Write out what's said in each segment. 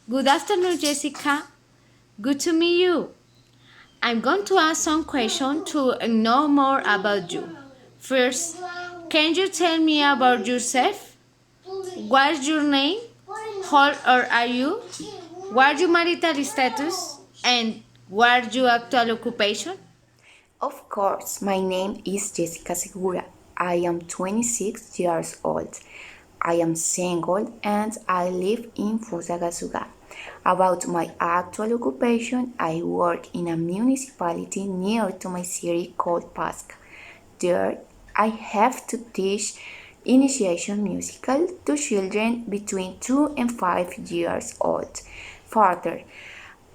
Good afternoon, Jessica. Good to meet you. I'm going to ask some questions to know more about you. First, can you tell me about yourself? What's your name? How old are you? What's your marital status? And what's your actual occupation? Of course, my name is Jessica Segura. I am 26 years old. I am single and I live in Fusagasugá. About my actual occupation, I work in a municipality near to my city called Pasca. There, I have to teach initiation musical to children between 2 and 5 years old. Further,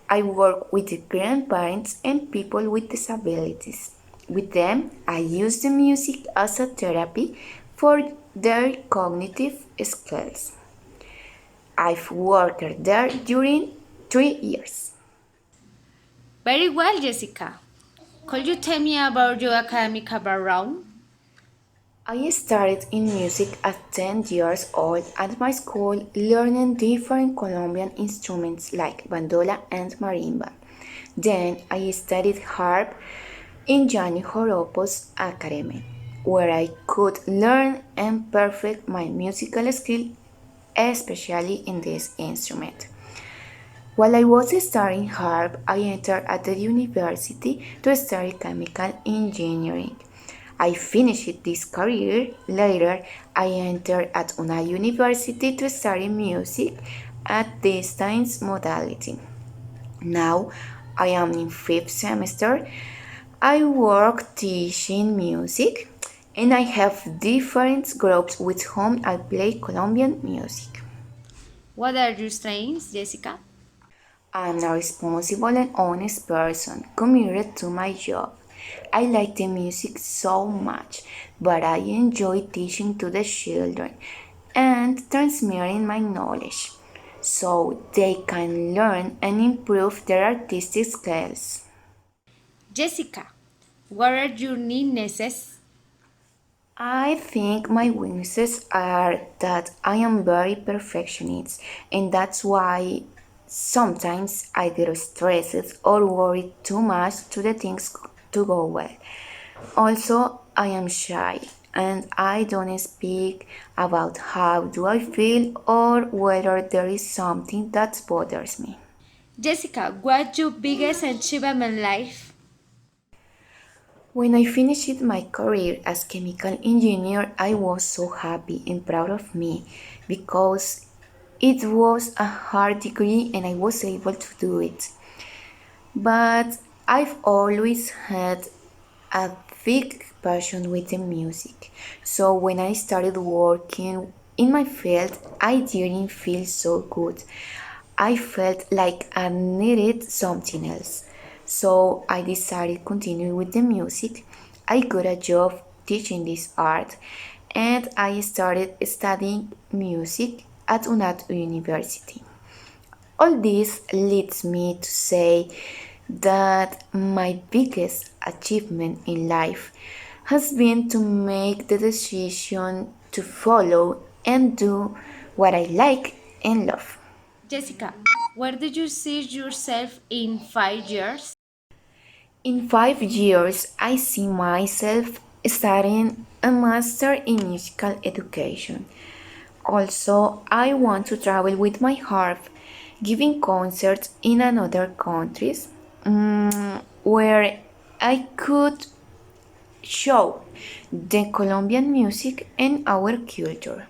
I work with the grandparents and people with disabilities. With them, I use the music as a therapy for their cognitive skills. I've worked there during 3 years. Very well, Jessica. Could you tell me about your academic background? I started in music at 10 years old at my school, learning different Colombian instruments like bandola and marimba. Then I studied harp in Gianni Joropo's Academy, where I could learn and perfect my musical skill, especially in this instrument. While I was studying harp, I entered at the university to study chemical engineering. I finished this career. Later, I entered at una university to study music at distance modality. Now, I am in fifth semester. I work teaching music and I have different groups with whom I play Colombian music. What are your strengths, Jessica? I'm a responsible and honest person committed to my job. I like the music so much, but I enjoy teaching to the children and transmitting my knowledge so they can learn and improve their artistic skills. Jessica, what are your neednesses? I think my weaknesses are that I am very perfectionist, and that's why sometimes I get stressed or worried too much to the things to go well. Also, I am shy and I don't speak about how do I feel or whether there is something that bothers me. Jessica, what's your biggest achievement in life? When I finished my career as chemical engineer, I was so happy and proud of me because it was a hard degree and I was able to do it. But I've always had a big passion with the music. So when I started working in my field, I didn't feel so good. I felt like I needed something else. So I decided to continue with the music. I got a job teaching this art and I started studying music at UNAT University. All this leads me to say that my biggest achievement in life has been to make the decision to follow and do what I like and love. Jessica, where do you see yourself in 5 years? In 5 years, I see myself studying a master in musical education. Also, I want to travel with my harp, giving concerts in another countries where I could show the Colombian music and our culture.